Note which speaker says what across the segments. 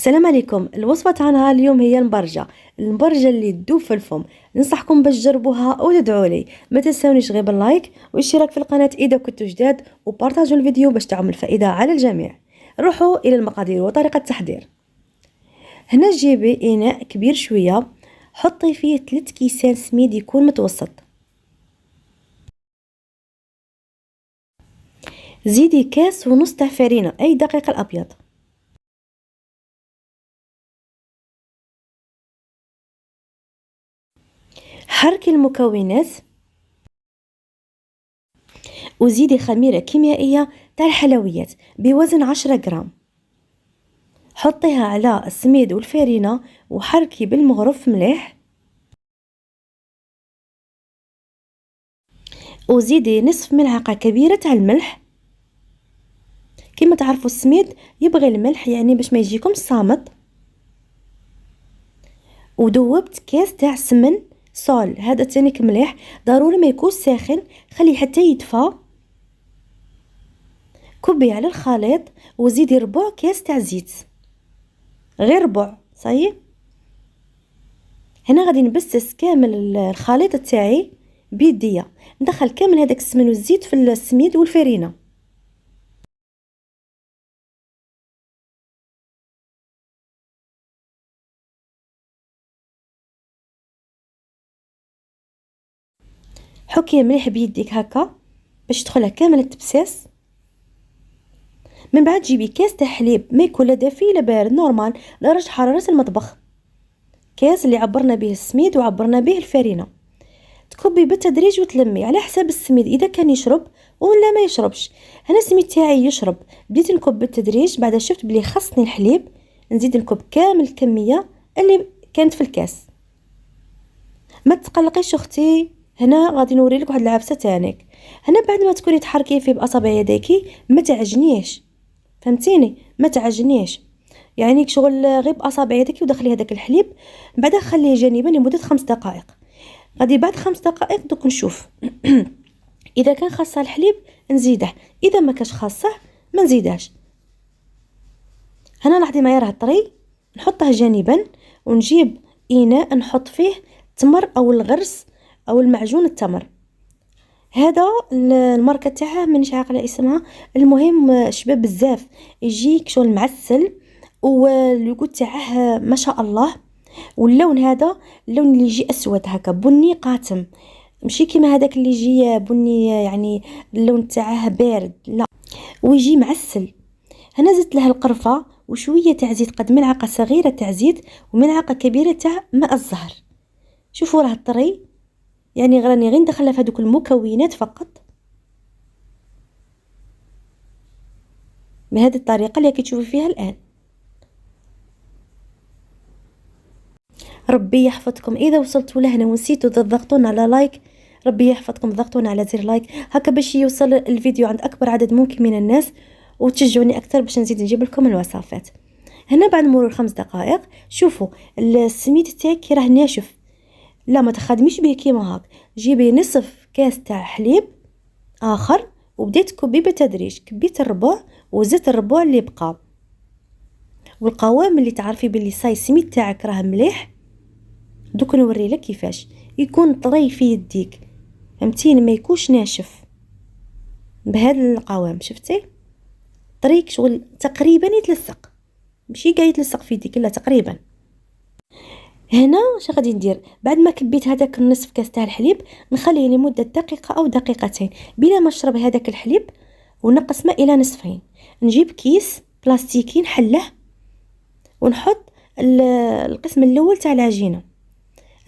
Speaker 1: السلام عليكم. الوصفة تاعنا اليوم هي المبرجة اللي تذوب في الفم. ننصحكم باش تجربوها وتدعوا لي. ما تنسونيش غير باللايك والاشتراك في القناة اذا كنتوا جداد، وبارطاجوا الفيديو باش تعم الفائدة على الجميع. نروحوا الى المقادير وطريقة التحضير. هنا جيبي اناء كبير شوية، حطي فيه 3 كيسان سميد يكون متوسط. زيدي كاس ونص تاع فرينة اي دقيق الابيض. حركي المكونات وزيدي خميرة كيميائية تاع الحلويات بوزن 10 غرام. حطيها على السميد والفرينة وحركي بالمغرف مليح، وزيدي نصف ملعقة كبيرة تاع الملح. كما تعرفوا السميد يبغي الملح يعني باش ما يجيكم صامت. ودوبت كاس تاع سمن صول، هذا تانيك مليح، ضروري ما يكون ساخن، خليه حتى يدفى. كبي على الخليط وزيدي ربع كاس تاع زيت، غير ربع صايي. هنا غادي نبسس كامل الخليط تاعي بيديا، ندخل كامل هذاك السمن والزيت في السميد والفرينه. حكيه مليح بيديك هكا باش تدخلها كامل التبساس. من بعد جيبي كاس تاع حليب، ما يكون لا دافي لا بارد، نورمال درجه حراره المطبخ. كاس اللي عبرنا به السميد وعبرنا به الفرينه. تكبي بالتدريج وتلمي على حساب السميد اذا كان يشرب ولا ما يشربش. هنا السميد تاعي يشرب، بديت نكب بالتدريج، بعد شفت بلي خصني الحليب نزيد نكب كامل الكميه اللي كانت في الكاس. ما تقلقيش اختي، هنا غادي نوريلك واحد العفسه تانيك. هنا بعد ما تكوني تحركيه فيه باصابع يديكي ما تعجنيش، فهمتيني؟ ما تعجنيش يعني شغل غير باصابع يديك ودخلي هذاك الحليب، بعدها خليه جانبا لمده 5 دقائق. غادي بعد 5 دقائق دوك نشوف اذا كان خاصه الحليب نزيده، اذا ما كانش خاصه ما نزيدهاش. هنا لاحظي معايا راه طري، نحطه جانبا ونجيب اناء نحط فيه تمر او الغرس او المعجون التمر. هذا الماركه تاعها مانيش عاقله اسمها، المهم شباب بزاف، يجيك شغل معسل واللوغو تاعه ما شاء الله. واللون هذا اللون اللي يجي اسود هكا بني قاتم، ماشي كيما هذاك اللي يجي بني يعني اللون تاعه بارد، لا ويجي معسل. هنا زدت له القرفه وشويه تاع زيت، قد ملعقه صغيره تاع زيت وملعقه كبيره تاع ماء الزهر. شوفوا راه طري، يعني راني غير ندخلها في هذوك المكونات فقط بهذه الطريقه اللي كتشوفوا فيها الان. ربي يحفظكم، اذا وصلتوا لهنا ونسيتوا تضغطون على لايك، ربي يحفظكم ضغطون على زر لايك هكا باش يوصل الفيديو عند اكبر عدد ممكن من الناس، وتشجعوني اكثر باش نزيد نجيب لكم الوصفات. هنا بعد مرور 5 دقائق شوفوا السميد تاعك كي راه ناشف، لا ما تخدميش به كيما هاك. جيبي نصف كاس تاع حليب اخر وبديت تكبي بالتدريج، كبيت الربع وزدت الربع اللي بقى. والقوام اللي تعرفي باللي صاي السميد تاعك راه مليح، دوك نوري لك كيفاش يكون طري في يديك، فهمتيني؟ ما يكونش ناشف بهذا القوام. شفتي طريق شغل تقريبا يتلصق، ماشي قاعد يتلصق في يديك، لا تقريبا. هنا اش غادي ندير بعد ما كبيت هذاك النصف كاس تاع الحليب؟ نخليه لمده دقيقه او دقيقتين بلا ما نشرب هذاك الحليب، ونقص ماء الى نصفين. نجيب كيس بلاستيكي نحله ونحط القسم الاول تاع العجينه،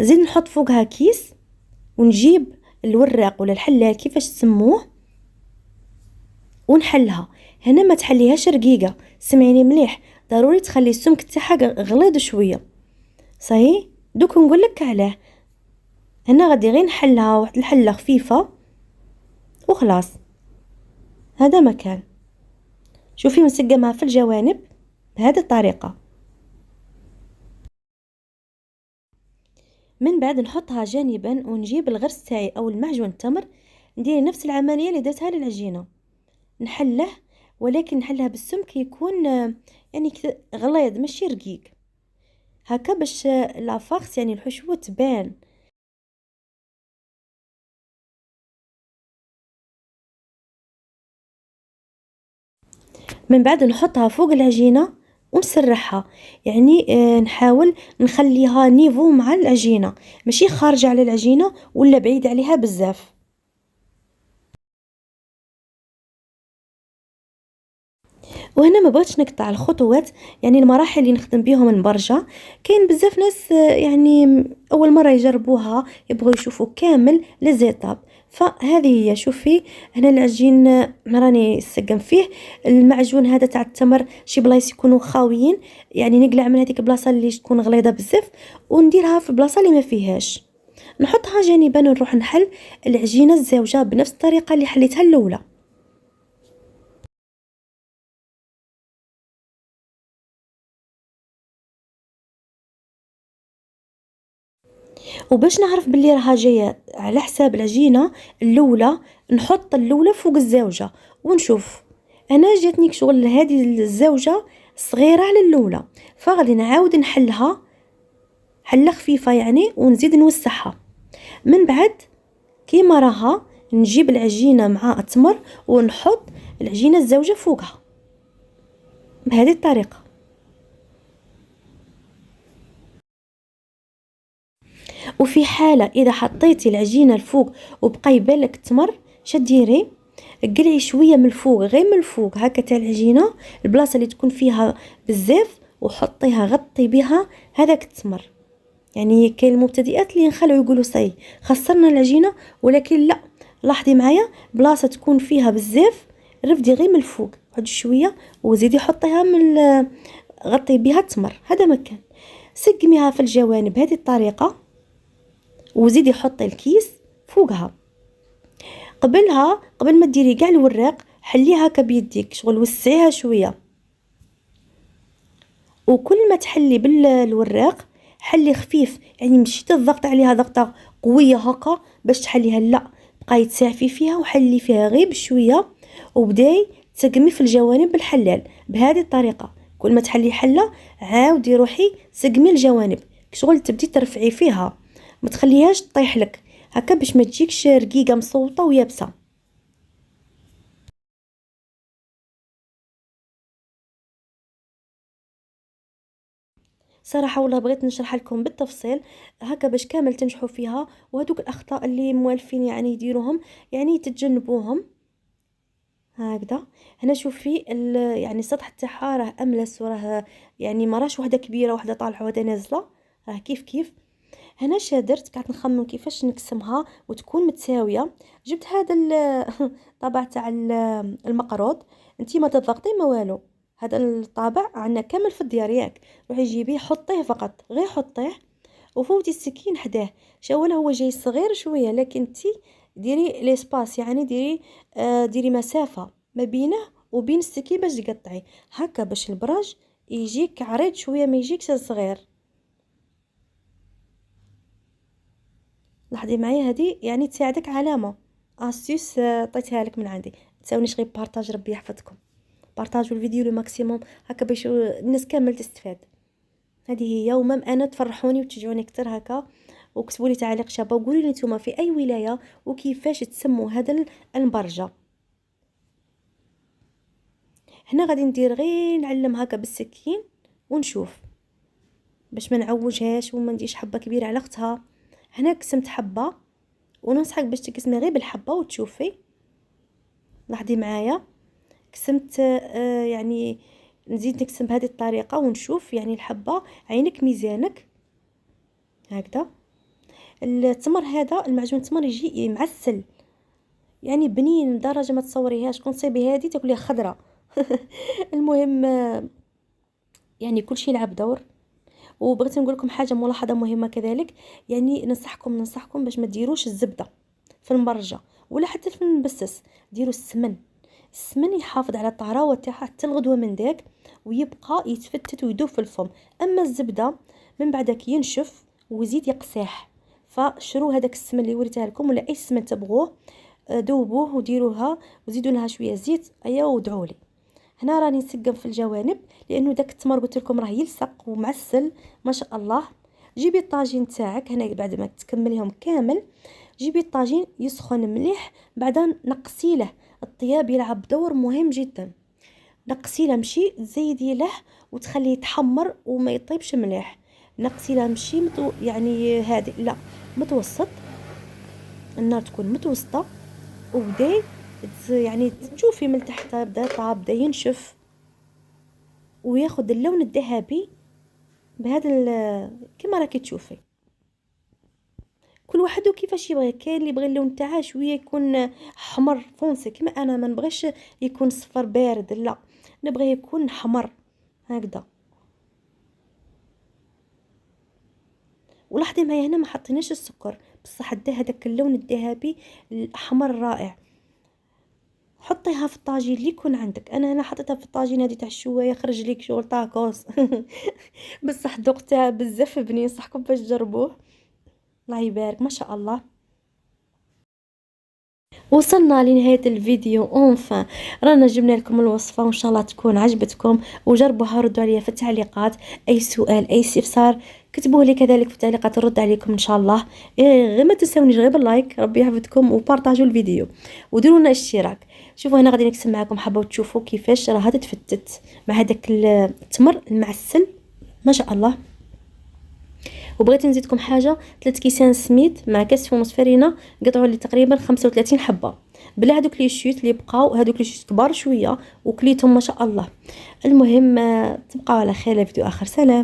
Speaker 1: زيد نحط فوقها كيس، ونجيب الوراق ولا الحلال كيفاش تسموه ونحلها. هنا ما تحليهاش رقيقه، سمعيني مليح، ضروري تخلي السمك تاعها غليظ شويه. صحيح دوك نقول لك علاه. هنا غادي غير نحلها واحد الحله خفيفه وخلاص. هذا مكان، شوفي مسقمها في الجوانب بهذه الطريقه. من بعد نحطها جانبا ونجيب الغرس تاعي او المعجون التمر، ندير نفس العمليه اللي درتها للعجينه، نحله ولكن نحلها بالسمك يكون يعني غليظ ماشي رقيق هكا، باش لافارس يعني الحشوة تبان. من بعد نحطها فوق العجينة ونسرحها، يعني نحاول نخليها نيفو مع العجينة، ماشي خارجة على العجينة ولا بعيد عليها بزاف. وهنا ما بغيتش نقطع الخطوات، يعني المراحل اللي نخدم بيهم المبرجة. كاين بزاف ناس يعني اول مره يجربوها يبغوا يشوفوا كامل لي زيتاب. فهذه هي، شوفي هنا العجين راني سقم فيه المعجون هذا تاع التمر، شي بلايص يكونوا خاويين، يعني نقلع من هذيك البلاصه اللي تكون غليظه بزاف ونديرها في البلاصه اللي ما فيهاش، نحطها جانبا ونروح نحل العجينه الزوجه بنفس الطريقه اللي حليتها الاولى. وباش نعرف بلي راها جايه على حساب العجينه الاولى، نحط الاولى فوق الزوجه ونشوف. انا جاتني شغل هذه الزوجه صغيره على الاولى، فغادي نعاود نحلها حله خفيفه يعني ونزيد نوسعها. من بعد كيما راها نجيب العجينه مع التمر ونحط العجينه الزوجه فوقها بهذه الطريقه. وفي حالة إذا حطيتي العجينة الفوق وبقى يبانلك التمر، شديري قلعي شوية من الفوق، غير من الفوق هكا تاع العجينة، البلاصة اللي تكون فيها بزاف وحطيها غطي بها هذاك التمر. يعني كاين المبتدئات اللي ينخلعوا يقولوا صاي خسرنا العجينة، ولكن لا، لاحظي معايا بلاصة تكون فيها بزاف رفدي غير من الفوق، عاد شوية وزيدي حطيها من غطي بها التمر، هذا مكان. سقميها في الجوانب بهذه الطريقة وزيدي حطي الكيس فوقها. قبل ما ديري كاع الوراق حليها هكا بيديك، شغل وسعيها شويه، وكل ما تحلي بالوراق حلي خفيف، يعني مشي تضغط عليها ضغطه قويه هكا باش تحليها، لا، بقاي تسعفي فيها وحلي فيها غير بشويه، وبداي تسقمي في الجوانب بالحلال بهذه الطريقه. كل ما تحلي حله عاودي روحي سقمي الجوانب، شغل تبدي ترفعي فيها، ما تخليهاش تطيح لك هكا باش ما تجيكش رقيقه مصوطه ويابسه. صراحه والله بغيت نشرح لكم بالتفصيل هكا باش كامل تنجحوا فيها، وهذوك الاخطاء اللي موالفين يعني يديروهم يعني تتجنبوهم. هكذا هنا شوفي يعني السطح تاعها راه املس، وراه يعني ما راش وحده كبيره وحده طالعه وحده نازله، راه كيف كيف. هنا درت قعدت نخمم كيفاش نقسمها وتكون متساويه. جبت هذا الطابع تاع المقروض، انتي ما تضغطي ما والو، هذا الطابع عندنا كامل في الديار ياك، روحي جيبيه حطيه فقط، غير حطيه وفوتي السكين حداه. شاولا هو جاي صغير شويه، لكن انتي ديري ليسباس، يعني ديري مسافه ما بينه وبين السكين باش تقطعي هكا، باش البراج يجيك عريض شويه ما يجيكش صغير. لاحظي معايا هذه يعني تساعدك علامه استيس عطيتها لك من عندي. تساونيش غير بارطاج، ربي يحفظكم، بارطاجوا الفيديو لو ماكسيموم هكا باش الناس كامل تستفاد. هذه هي، ومام انا تفرحوني وتشجعوني اكثر هكا، وكتبوا لي تعليق شابه وقولوا لي نتوما في اي ولايه وكيفاش تسموا هذا المبرجه. هنا غادي ندير غير نعلم هكا بالسكين ونشوف باش ما نعوجهاش وما نديش حبه كبيره على اختها. هنا قسمت حبه، وننصحك باش تقسمي غير بالحبه وتشوفي. لاحظي معايا قسمت يعني نزيد نقسم بهذه الطريقه ونشوف، يعني الحبه عينك ميزانك هكذا. التمر هذا المعجون التمر يجي معسل، يعني بنين لدرجه ما تصوريهاش، كون تصيبي هذه تاكليها خضره. المهم يعني كل شيء يلعب دور. وبغيت نقول لكم حاجه ملاحظه مهمه كذلك، يعني ننصحكم باش ما ديروش الزبده في المرجه ولا حتى في المبسس، ديروا السمن. السمن يحافظ على الطراوه تاعها حتى الغدوه من داك، ويبقى يتفتت ويدوب في الفم. اما الزبده من بعدك ينشف ويزيد يقساح. فشرو هذاك السمن اللي وريتها لكم ولا اي سمن تبغوه، ذوبوه وديروها وزيدوا لها شويه زيت، ايا ودعوا لي. هنا راني نسقم في الجوانب لانه داك التمر قلت لكم راه يلصق ومعسل ما شاء الله. جيبي الطاجين تاعك هنا بعد ما تكمليهم كامل، جيبي الطاجين يسخن مليح، بعدا نقصي له. الطياب يلعب دور مهم جدا. نقصي له مشي تزيدي له وتخليه يتحمر وما يطيبش مليح. نقصي له مشي يعني هادي لا متوسط، النار تكون متوسطه، وبداي يعني تشوفي من تحت بدا طاب بدا ينشف وياخد اللون الذهبي بهذا كما راكي تشوفي. كل واحد وكيفاش يبغي، كاين اللي يبغي اللون تاعها شويه يكون حمر فونسي كما انا، ما نبغيش يكون صفر بارد، لا نبغي يكون حمر هكذا. ولاحظي معايا هنا ما حطيناش السكر، بصح دا هذاك اللون الذهبي الاحمر رائع. حطيها في الطاجين اللي يكون عندك. انا هنا حطيتها في الطاجين هذه تاع الشوايه، خرج ليك شغل طاكوس بصح ذقتها بزاف بنين، نصحكم باش تجربوه. الله يبارك ما شاء الله. وصلنا لنهاية الفيديو اونفان، رانا جبنا لكم الوصفة وان شاء الله تكون عجبتكم، وجربوها ردوا عليا في التعليقات. اي سؤال اي استفسار كتبوه لي كذلك في التعليقات نرد عليكم ان شاء الله. غير ما تنساونيش غير باللايك، ربي يحفظكم، وبارطاجوا الفيديو وديروا لنا اشتراك. شوفوا هنا غادي نقسم معكم، حابه تشوفوا كيفاش راها تتفتت مع هذاك التمر المعسل ما شاء الله. وبغيت نزيدكم حاجه، 3 كيسان سميد مع كاس ونص فرينه، قطعوا لي تقريبا 35 حبه، بلا هذوك لي شيوت اللي بقاو، هذوك لي شيوت كبار شويه وكليتهم ما شاء الله. المهم تبقاو على خير، فيديو اخر، سلام.